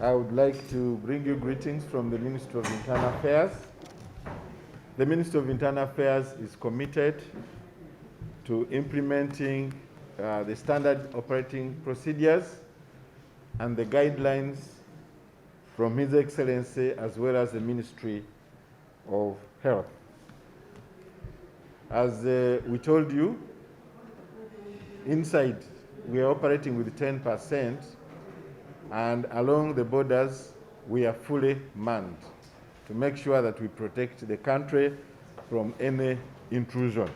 I would like to bring you greetings from the Ministry of Internal Affairs. The Ministry of Internal Affairs is committed to implementing the standard operating procedures and the guidelines from His Excellency as well as the Ministry of Health. As we told you, inside we are operating with 10%, and along the borders we are fully manned to make sure that we protect the country from any intrusion.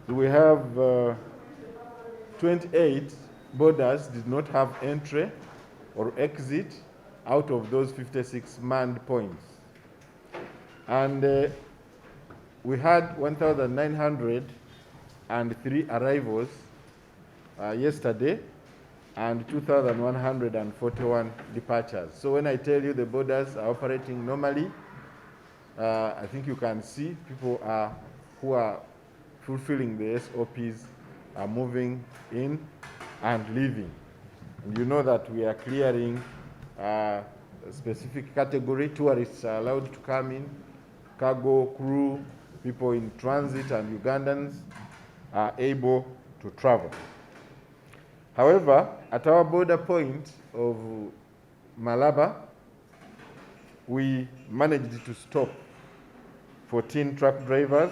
We have 28 borders did not have entry or exit out of those 56 manned points. And we had 1,903 arrivals yesterday and 2,141 departures. So when I tell you the borders are operating normally, I think you can see people who are fulfilling the SOPs are moving in and leaving. And you know that we are clearing a specific category. Tourists are allowed to come in, cargo, crew, people in transit, and Ugandans are able to travel. However, at our border point of Malaba, we managed to stop 14 truck drivers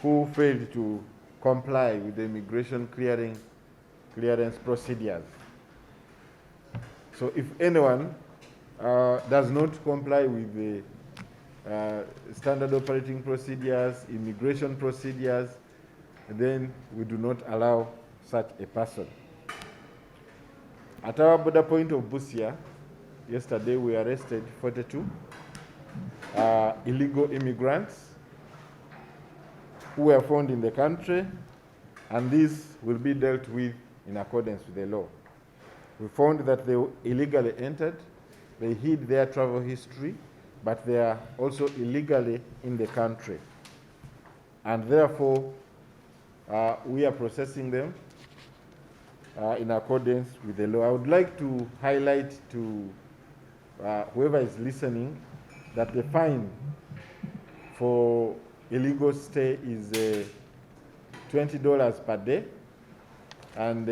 who failed to comply with the immigration clearance procedures. So if anyone does not comply with the standard operating procedures, immigration procedures, then we do not allow such a person. At our border point of Busia, yesterday we arrested 42 illegal immigrants who were found in the country, and these will be dealt with in accordance with the law. We found that they illegally entered, they hid their travel history, but they are also illegally in the country. And therefore, we are processing them in accordance with the law. I would like to highlight to whoever is listening that the fine for illegal stay is $20 per day, and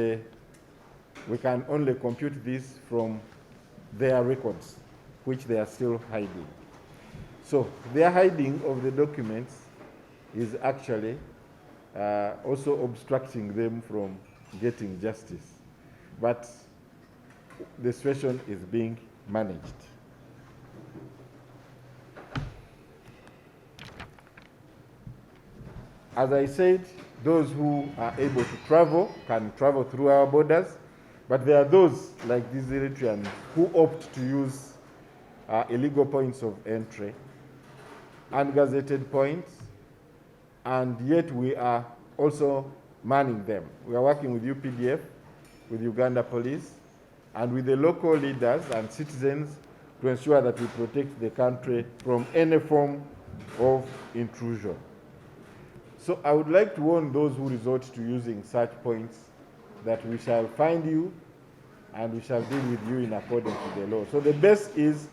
we can only compute this from their records, which they are still hiding. So their hiding of the documents is actually also obstructing them from getting justice. But the situation is being managed. As I said, those who are able to travel can travel through our borders, but there are those like these Eritreans who opt to use illegal points of entry, ungazetted points, and yet we are also manning them. We are working with UPDF, with Uganda Police, and with the local leaders and citizens to ensure that we protect the country from any form of intrusion. So I would like to warn those who resort to using such points that we shall find you and we shall deal with you in accordance with the law. So the best is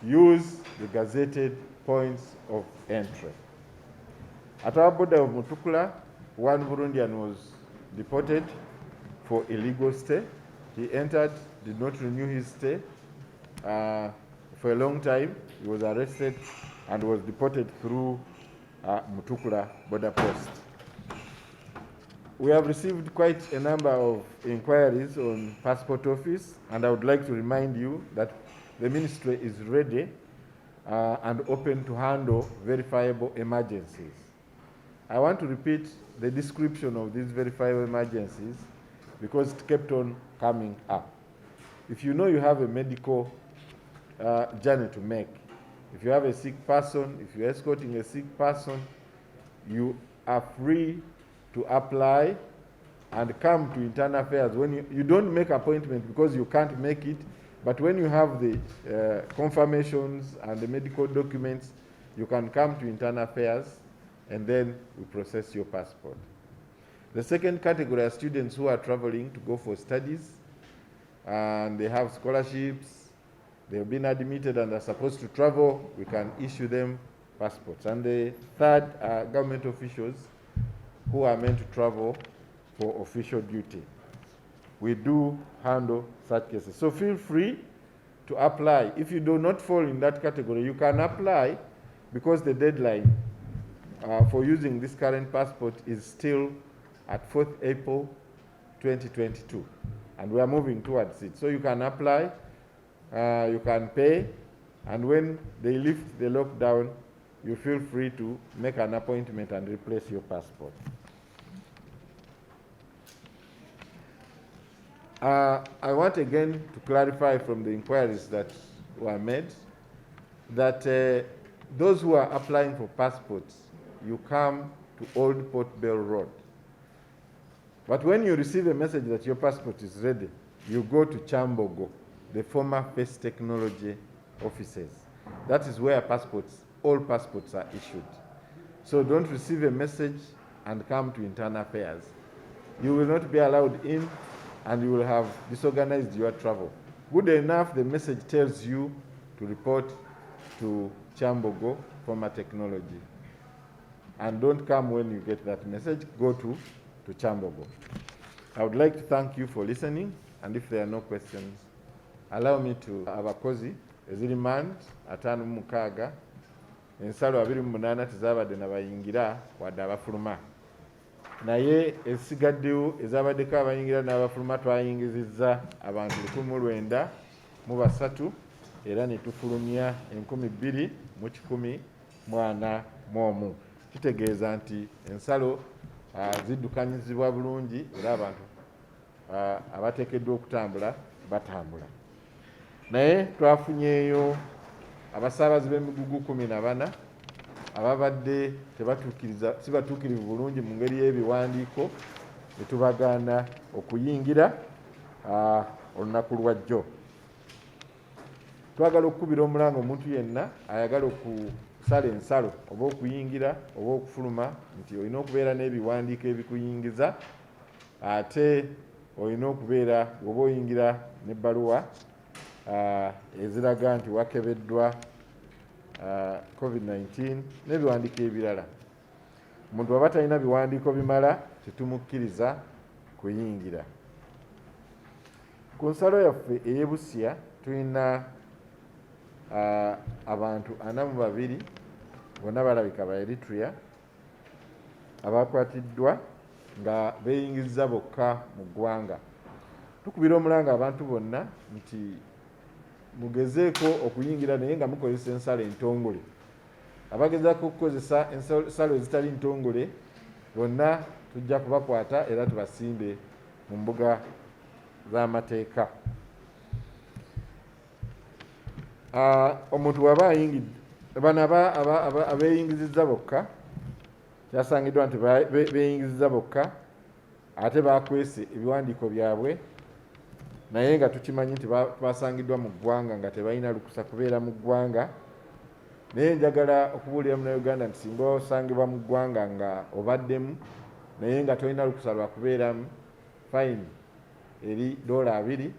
use the gazetted points of entry. At our border of Mutukula, one Burundian was deported for illegal stay. He entered, did not renew his stay for a long time. He was arrested and was deported through Mutukula border post. We have received quite a number of inquiries on passport office, and I would like to remind you that the ministry is ready and open to handle verifiable emergencies. I want to repeat the description of these verifiable emergencies because it kept on coming up. If you know you have a medical journey to make, if you have a sick person, if you're escorting a sick person, you are free to apply and come to Internal Affairs. When you don't make appointment because you can't make it, but when you have the confirmations and the medical documents, you can come to Internal Affairs and then we process your passport. The second category are students who are traveling to go for studies. and they have scholarships, they've been admitted and are supposed to travel, we can issue them passports. And the third are government officials who are meant to travel for official duty. We do handle such cases. So feel free to apply. If you do not fall in that category, you can apply, because the deadline for using this current passport is still at 4th April 2022, and we are moving towards it. So you can apply, you can pay, and when they lift the lockdown, you feel free to make an appointment and replace your passport. I want again to clarify from the inquiries that were made that those who are applying for passports, you come to Old Port Bell Road. But when you receive a message that your passport is ready, you go to Chambogo, the former Face Technology offices. That is where all passports are issued. So don't receive a message and come to internal affairs. You will not be allowed in, and you will have disorganized your travel. Good enough, the message tells you to report to Chambogo, former technology. And don't come when you get that message, go to Chambogo. I would like to thank you for listening, and if there are no questions, allow me to have a cozy, ezirimmand, 5-6, ensalo 28 tezabadde nabayingira wadde abafuluma. Naye esigaddewo ezabaddeko abayingira n'abafuluma twayingizizza abantu 1903 era ne tufulumya 2141. Kitegeeza nti ensalo ziddukanyizibwa bulungi era abantu abateekeddwa okutambula batambula. Naye twafunyeeyo abasaabazi b'emigugu 14 ababadde sibatuukirivu bulungi mu ngeri y'ebiwandiiko, ne tubagaana okuyingira olunaku lwa jjo. Twagala okukubira omulanga omuntu yenna ayagala okusala ensalo oba okuyingira oba okufuluma nti olina okubeera n'ebiwandiiko ebikuyingiza, ate olina okubeera oba oyingira n'ebbaluwa eziraga nti wakebeddwa COVID-19 n'ebiwandiiko ebirala. Omuntu aba talina biwandiiko bimala tetumukkiriza kuyingira. Ku nsalo yaffe ey'e Busia tulina abantu 42 bonna balabika ba Eritrea abakwatiddwa nga beeyingizza bokka mu ggwanga. Tukubira omulanga abantu bonna nti mugezeeko okuyingira naye nga mukozesa ensalo entongole. Abagezaako okukozesa ensalo ezitali ntongole bonna tujja kubakwata era tubasimbe mu mbuga z'amateeka. Omuntu waba ayingidde, bano abeeyingizizza bokka kyasangiddwa nti beeyingizizza bokka ate bakwese ebiwandiiko byabwe, naye nga tukimanyi nti basangiddwa mu ggwanga nga tebalina lukusa kubeera mu ggwanga. Naye njagala okubuulira Munnayuganda nti singa osangibwa mu ggwanga nga obaddemu naye nga tolina lukusa lwa kubeeramu, fine eri $20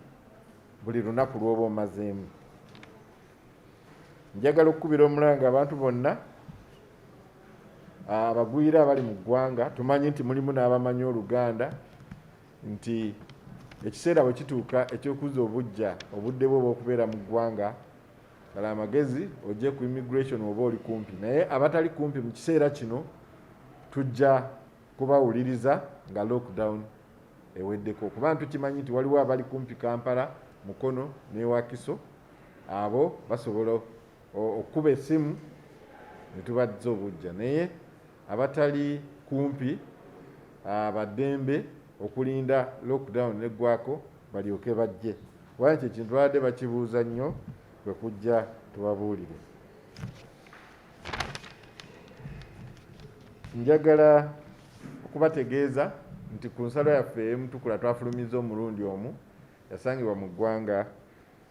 buli lunaku lw'oba omazeemu. Njagala okukubira omulanga abantu bonna abagwira abali mu ggwanga. Tumanyi nti mulimu n'abamanyi Oluganda, nti ekiseera bwe kituuka eky'okuzza obujja obudde bwo obw'okubeera mu ggwanga, kala amagezi ojje ku immigration oba oli kumpi. Naye abatali kumpi mu kiseera kino tujja kubawuliriza nga lockdown eweddeko, kubanga tukimanyi nti waliwo abali kumpi Kampala, Mukono ne Wakiso. Abo basobola okukuba essimu ne tubazza obujja, naye abatali kumpi baddembe okulinda lockdown neggwako balyoke bajje. Wabula ekyo kintu babadde bakibuuza nnyo, kwe kujja tubabuulire. Njagala okubategeeza nti ku nsalo yaffe Mutukula twafulumizza omulundi omu yasangibwa mu ggwanga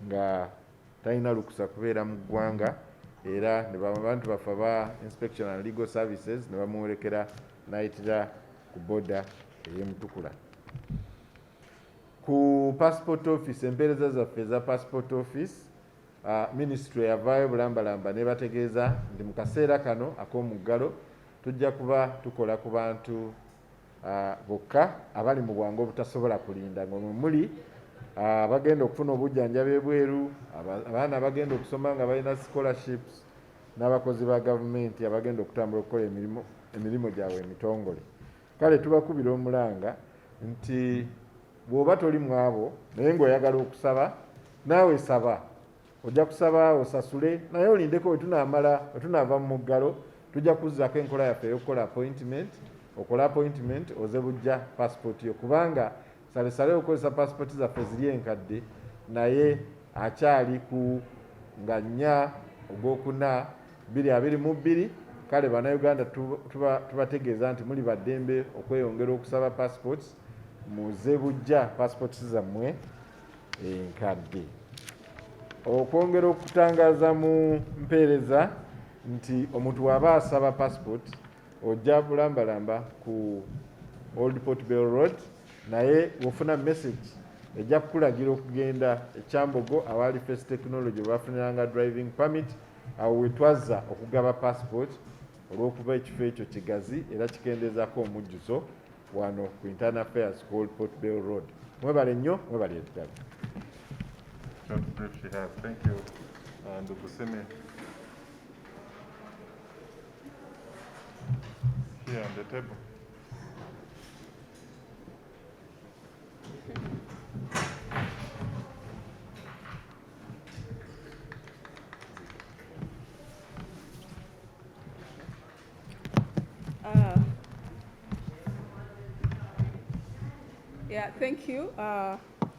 nga talina lukusa kubeera mu ggwanga, era ne abantu baffe aba Inspection and Legal Services ne bamuwolekera n'ayitira ku boda ey'e Mutukula. ku passport office, empeereza zaffe eza passport office, ministry yavaayo bulambalamba ne bategeeza nti mu kaseera kano ak'omuggalo tujja kuba tukola ku bantu bokka abali mu bwangu obutasobola kulinda, ng'omwe muli bagenda okufuna obujjanjabi ebweru, abaana bagenda okusoma nga balina scholarships, n'abakozi ba gavumenti abagenda okutambula okukola emirimu gyabwe emitongole. Kale tubakubira omulanga nti bw'oba toli mu abo naye ng'oyagala okusaba, naawe saba. Ojja kusaba osasule, naye olindeko we tunaava mu muggalo tujja kuzzaako enkola yaffe ey'okukola appointment, okola appointment oze bujja passport yo, kubanga salesale okozesa passport zaffe ziri enkadde, naye akyali ku nga 4 Ogwokuna 2022. Kale bannayuganda tubategeeza nti muli baddembe okweyongera okusaba passports, muze bujja passports zammwe enkadde. Okwongera okutangaaza mu mpeereza nti omuntu waba asaba passport ojja bulambalamba ku Old Port Bell Road, naye wofuna message ejja kukulagira okugenda ekyambogo awali First Technology bafuniranga driving permit, awo wetwazza okugaba passport olw'okuba ekifo ekyo kigazi era kikendezaako omujjuzo wano ku Internal Affairs ku Old Port Bell Road. Mwebale nnyo, mwebale eddala. Short brief she has. Thank you, Nduguseme. Here on the table. Yeah, thank you.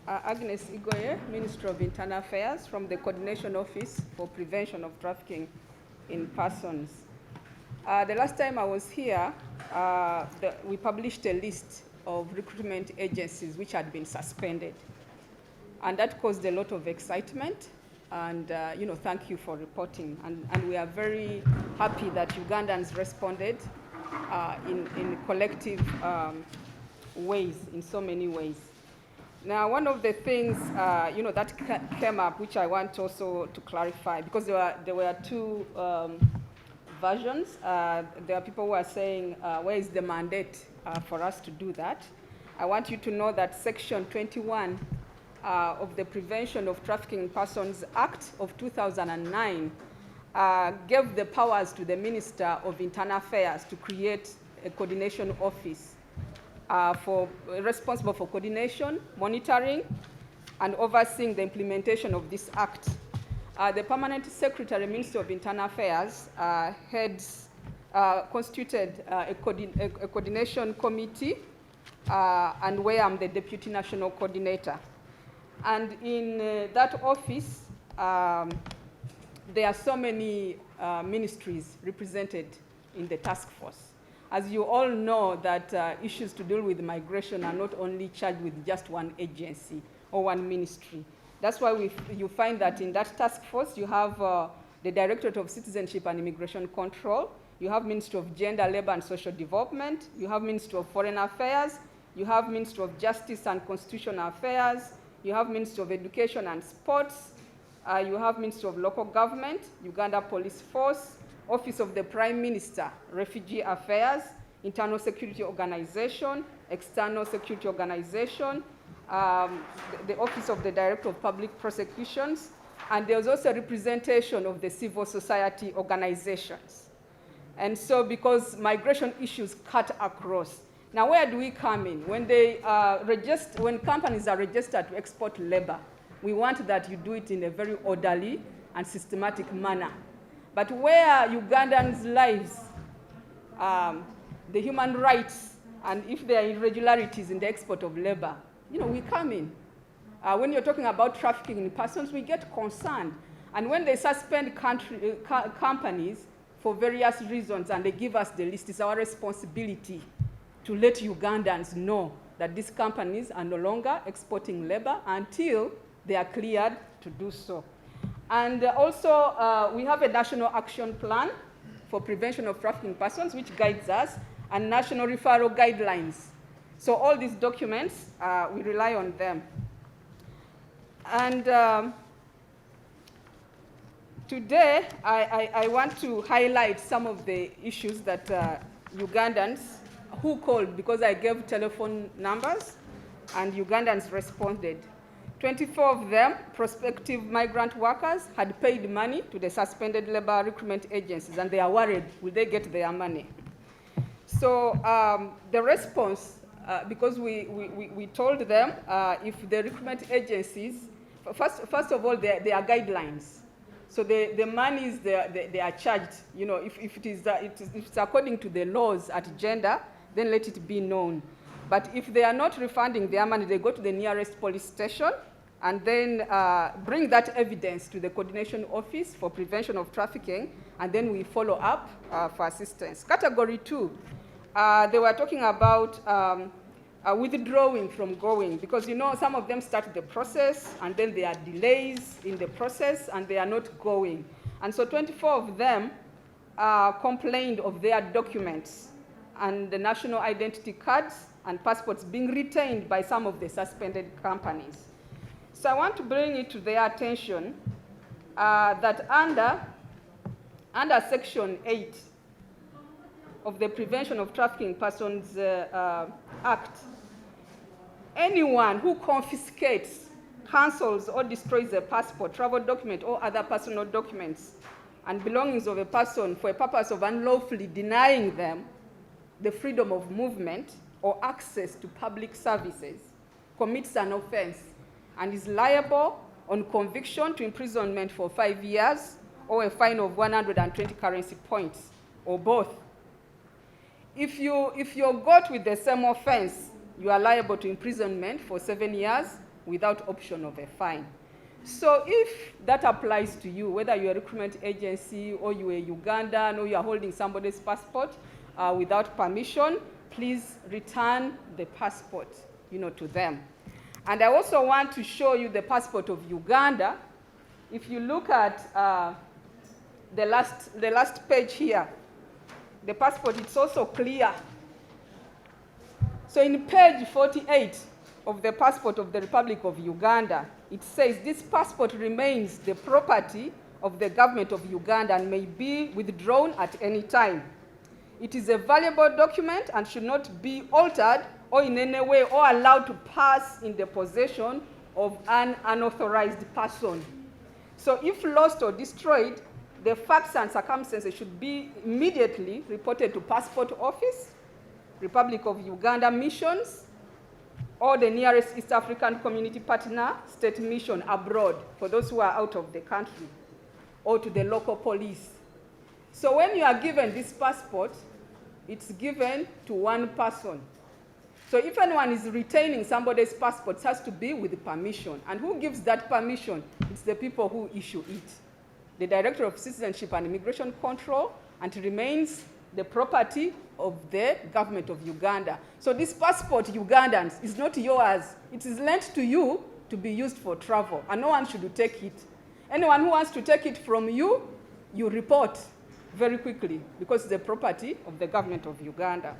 Agnes Igoye, Minister of Internal Affairs from the Coordination Office for Prevention of Trafficking in Persons. The last time I was here, we published a list of recruitment agencies which had been suspended. And that caused a lot of excitement. And thank you for reporting. And we are very happy that Ugandans responded in collective ways, in so many ways. Now, one of the things that came up, which I want also to clarify, because there were two versions. There are people who are saying, where is the mandate for us to do that? I want you to know that Section 21 of the Prevention of Trafficking in Persons Act of 2009 gave the powers to the Minister of Internal Affairs to create a coordination office responsible for coordination, monitoring, and overseeing the implementation of this act. The Permanent Secretary, Minister of Internal Affairs, constituted a coordination committee, and where I'm the Deputy National Coordinator. And in that office, there are so many ministries represented in the task force. As you all know, that issues to deal with migration are not only charged with just one agency or one ministry. That's why you find that in that task force, you have the Directorate of Citizenship and Immigration Control, you have Ministry of Gender, Labor and Social Development, you have Ministry of Foreign Affairs, you have Ministry of Justice and Constitutional Affairs, you have Ministry of Education and Sports, you have Ministry of Local Government, Uganda Police Force, Office of the Prime Minister, Refugee Affairs, Internal Security Organization, External Security Organization, the Office of the Director of Public Prosecutions, and there's also representation of the civil society organizations. And so because migration issues cut across. Now where do we come in? When when companies are registered to export labor, we want that you do it in a very orderly and systematic manner. But where Ugandans' lives, the human rights, and if there are irregularities in the export of labor, we come in. When you're talking about trafficking in persons, we get concerned. And when they suspend companies for various reasons and they give us the list, it's our responsibility to let Ugandans know that these companies are no longer exporting labor until they are cleared to do so. And also, we have a national action plan for prevention of trafficking persons, which guides us, and national referral guidelines. So all these documents, we rely on them. And today, I want to highlight some of the issues that Ugandans who called, because I gave telephone numbers, and Ugandans responded. 24 of them, prospective migrant workers, had paid money to the suspended labor recruitment agencies, and they are worried, will they get their money? So the response, because we told them if the recruitment agencies, first of all, there are guidelines. So the monies they are charged, you know, if it's according to the laws at gender, then let it be known. But if they are not refunding their money, they go to the nearest police station and then bring that evidence to the coordination office for prevention of trafficking, and then we follow up for assistance. Category 2, they were talking about withdrawing from going, because, you know, some of them start the process and then there are delays in the process and they are not going. And so 24 of them complained of their documents and the national identity cards and passports being retained by some of the suspended companies. So I want to bring it to their attention that under Section 8 of the Prevention of Trafficking Persons Act, anyone who confiscates, cancels, or destroys a passport, travel document, or other personal documents and belongings of a person for a purpose of unlawfully denying them the freedom of movement or access to public services commits an offense and is liable on conviction to imprisonment for 5 years or a fine of 120 currency points, or both. If you're caught with the same offense, you are liable to imprisonment for 7 years without option of a fine. So if that applies to you, whether you're a recruitment agency or you're a Ugandan or you're holding somebody's passport without permission, please return the passport, you know, to them. And I also want to show you the passport of Uganda. If you look at the last page here, the passport, it's also clear. So in page 48 of the passport of the Republic of Uganda, it says this passport remains the property of the government of Uganda and may be withdrawn at any time. It is a valuable document and should not be altered or in any way or allowed to pass in the possession of an unauthorized person. So if lost or destroyed, the facts and circumstances should be immediately reported to Passport Office, Republic of Uganda missions, or the nearest East African community partner state mission abroad for those who are out of the country, or to the local police. So when you are given this passport, it's given to one person. So if anyone is retaining somebody's passport, it has to be with permission. And who gives that permission? It's the people who issue it. The Director of Citizenship and Immigration Control, and it remains the property of the government of Uganda. So this passport, Ugandans, is not yours. It is lent to you to be used for travel, and no one should take it. Anyone who wants to take it from you, you report very quickly, because it's the property of the government of Uganda.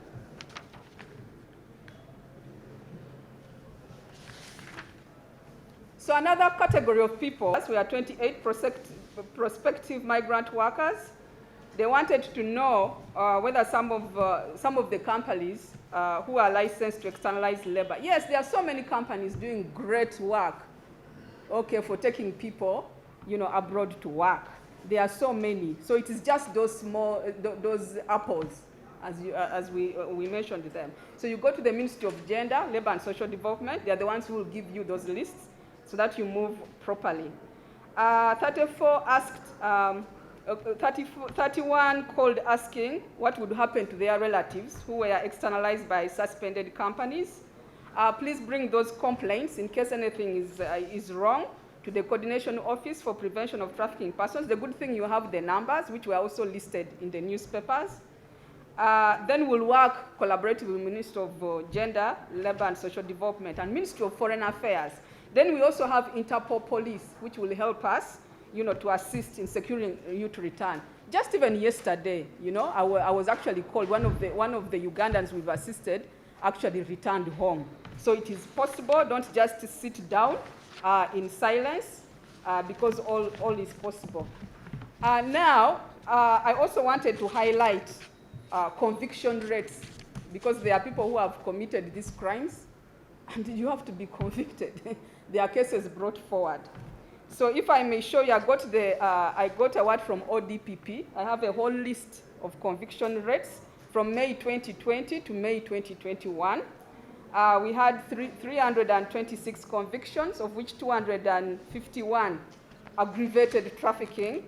So another category of people, we are 28 prospective migrant workers. They wanted to know whether some of the companies who are licensed to externalize labor. Yes, there are so many companies doing great work, okay, for taking people, you know, abroad to work. There are so many. So it is just those small, those apples, as we mentioned them. So you go to the Ministry of Gender, Labor and Social Development. They are the ones who will give you those lists so that you move properly. 34 asked, 31 called asking what would happen to their relatives who were externalized by suspended companies. Please bring those complaints in case anything is wrong to the Coordination Office for Prevention of Trafficking Persons. The good thing, you have the numbers, which were also listed in the newspapers. Then we'll work collaboratively with the Ministry of Gender, Labor and Social Development, and Ministry of Foreign Affairs. Then we also have Interpol Police, which will help us, you know, to assist in securing you to return. Just even yesterday, you know, I was actually called. One of the Ugandans we've assisted actually returned home. So it is possible. Don't just sit down. in silence because all is possible. Now, I also wanted to highlight conviction rates, because there are people who have committed these crimes and you have to be convicted. There are cases brought forward. So if I may show you, I got a word from ODPP. I have a whole list of conviction rates from May 2020 to May 2021. We had 326 convictions, of which 251 aggravated trafficking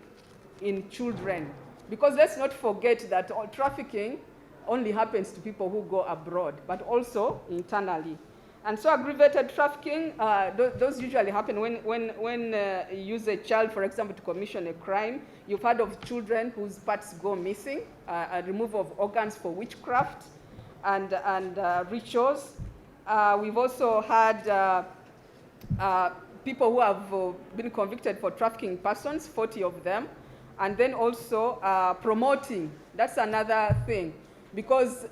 in children. Because let's not forget that trafficking only happens to people who go abroad, but also internally. And so aggravated trafficking, those usually happen when you use a child, for example, to commission a crime. You've heard of children whose parts go missing, a removal of organs for witchcraft and rituals. We've also had people who have been convicted for trafficking persons, 40 of them. And then also promoting, that's another thing. Because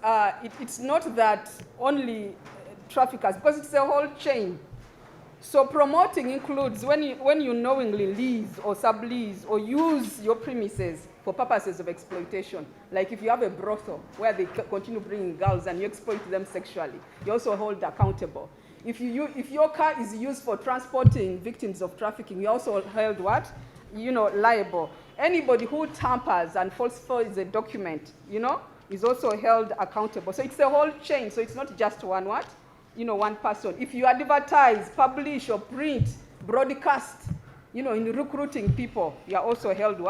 it's not that only traffickers, because it's a whole chain. So promoting includes when you knowingly lease or sublease or use your premises for purposes of exploitation. Like if you have a brothel where they continue bringing girls and you exploit them sexually, you also hold accountable. If your car is used for transporting victims of trafficking, you also held what? Liable. Anybody who tampers and falsifies a document, is also held accountable. So it's a whole chain. So it's not just one person. If you advertise, publish, or print, broadcast, in recruiting people, you are also held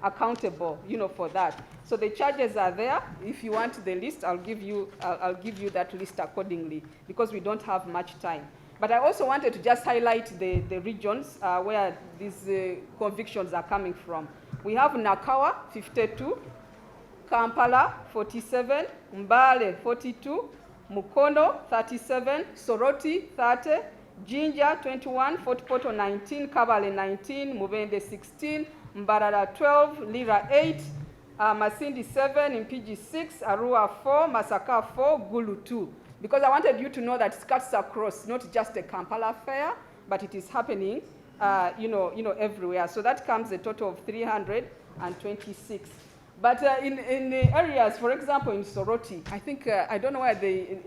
accountable, for that. So the charges are there. If you want the list, I'll give you that list accordingly, because we don't have much time. But I also wanted to just highlight the regions where these convictions are coming from. We have Nakawa, 52, Kampala, 47, Mbale, 42, Mukono, 37, Soroti, 30, Jinja, 21, Fort Portal, 19, Kabale, 19, Mubende, 16, Mbarara, 12, Lira, 8, Masindi, 7, Impiji, 6, Arua, 4, Masaka, 4, Gulu, 2. Because I wanted you to know that it cuts across, not just a Kampala affair, but it is happening, everywhere. So that comes a total of 326. But in the areas, for example, in Soroti, I think, I don't know why the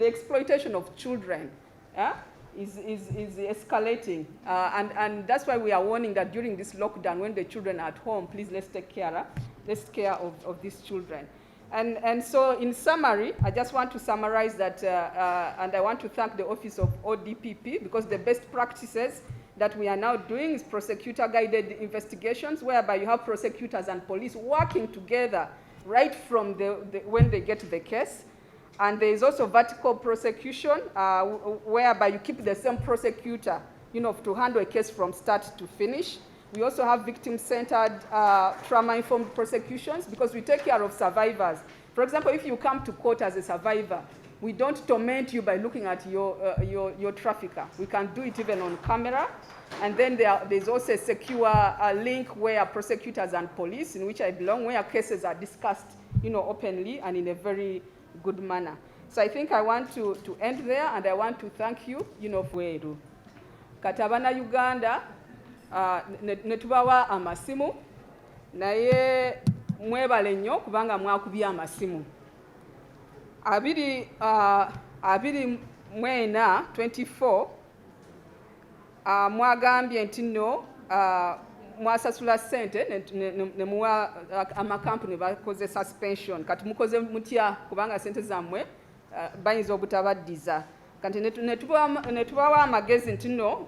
exploitation of children is escalating. And that's why we are warning that during this lockdown, when the children are at home, please let's take care of these children. And so in summary, I just want to summarize that, and I want to thank the Office of ODPP, because the best practices that we are now doing is prosecutor-guided investigations, whereby you have prosecutors and police working together right from when they get the case. And there is also vertical prosecution, whereby you keep the same prosecutor, to handle a case from start to finish. We also have victim-centered, trauma-informed prosecutions, because we take care of survivors. For example, if you come to court as a survivor, we don't torment you by looking at your trafficker. We can do it even on camera. And then there's also a secure link where prosecutors and police, in which I belong, where cases are discussed, openly and in a very good manner. So I think I want to end there, and I want to thank you, for Katabana Uganda, netubawa amasimu, naye mwebale nnyo kubanga mwakubya amasimu. 24 mwagambye nti nno mwasasula ssente ne muwa amakampuni bakoze suspension. Kati mukoze mutya kubanga ssente zammwe bayinza obutabaddiza. Kati ne tubawa amagezi nti nno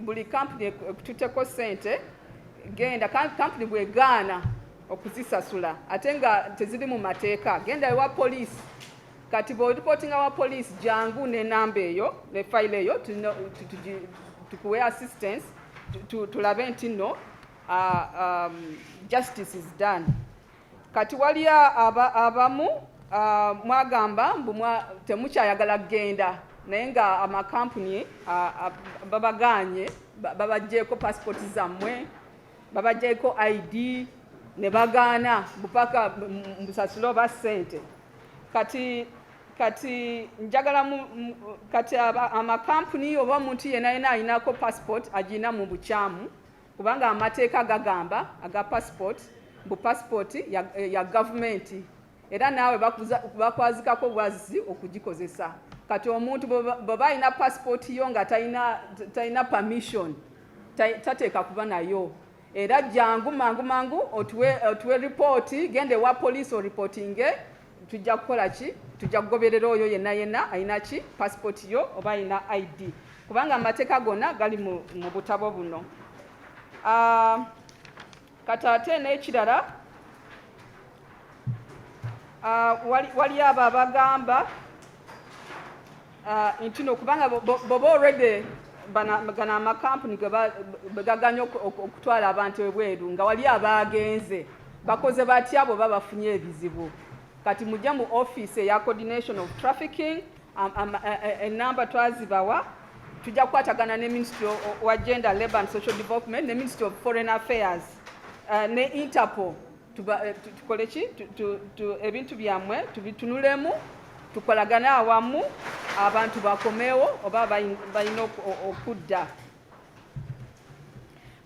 buli kampuni ekututeko ssente genda, kampuni bwegaana okuzisasula ate nga teziri mu mateeka, genda ewa poliisi. Kati bw'olipotinga wa poliisi jangu ne namba eyo ne file eyo tukuwe assistance tulabe nti nno justice is done. Kati waliyo abamu mwagamba mbu temukyayagala kugenda, naye nga amakampuni babaganye babagyeeko passport zammwe, babagyeeko ID, ne bagaana bupaka mbusasula oba ssente. Kati kati njagala kati amakampuni oba omuntu yenna ayinako passport agina mu bukyamu kubanga amateeka gagamba aga passport bu passport ya government era naawe bakwazikako bwazizi okugikozesa kati omuntu bw'aba alina passport yo nga talina permission tateeka kuba nayo era jangu mangu otuwe report gende wa police o reportinge tujja kukola ki tujja kugoberera oyo yenna ayina ki passport yo oba ayina ID kubanga amateeka gonna gali mu butabo buno. Kati ate n'ekirala wali abo abagamba nti no kubanga boba already gana amakampuni begaganya okutwala abantu ebweru nga wali abagenze bakoze batya abo babafunye ebizibu kati mujja mu office ya coordination of trafficking enamba twazibawa tujja kukwatagana ne Ministry of Gender, Labour and Social Development ne Ministry of Foreign Affairs ne Interpol tukole ki ebintu byammwe tubitunulemu tukolagane awamu abantu bakomewo oba balina okudda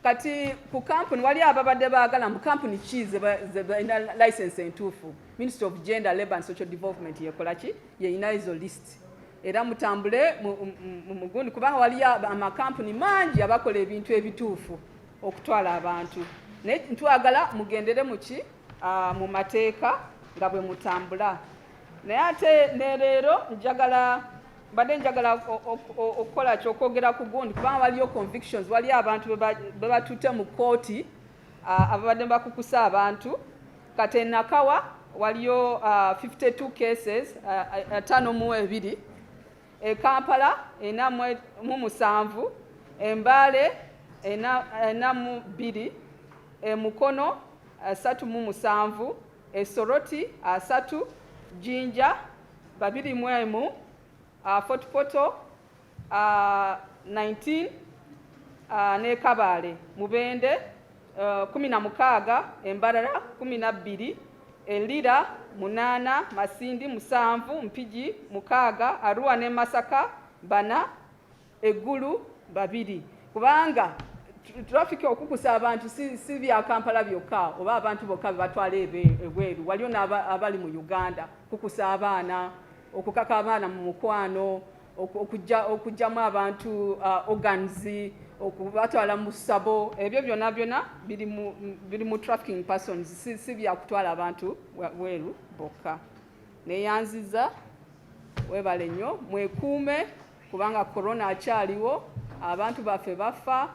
kati ku kampuni wali ababadde baagala mu kampuni ki ze balina license entuufu. Ministry of Gender, Labour and Social Development yekola ki yeyina izo list era mutambule mu gundi kubanga wali amakampuni mangi abakola ebintu ebituufu okutwala abantu naye ntwagala mugendere muki mu mateeka nga bwe mutambula naye ate ne leero badde njagala okukola kyokwogera ku gundi kubanga waliyo convictions wali abantu bebatutte mu kooti ababadde bakukusa abantu kati enakawa waliyo 52 cases 52 Kampala 47 Mbale 42 Mukono 37 Soroti 3 Jinja 21 Fort Poto 19 ne Kabale Mubende 16 Embarara 12 Elira 8 Masindi 7 Mpigi 6 Arua ne Masaka 4 Egulu 2 kubanga traffic okukusa abantu si bya Kampala byokka oba abantu bokka batwala ebweru waliyo n'abali mu Uganda kukusa abaana okukaka abaana mu mukwano okujjamu abantu organs okubatwala mu sabo ebyo byonna biri mu trafficking persons si bya kutwala abantu weru bokka. Neyanziza webale nnyo mwekuume kubanga corona akyaliwo abantu baffe bafa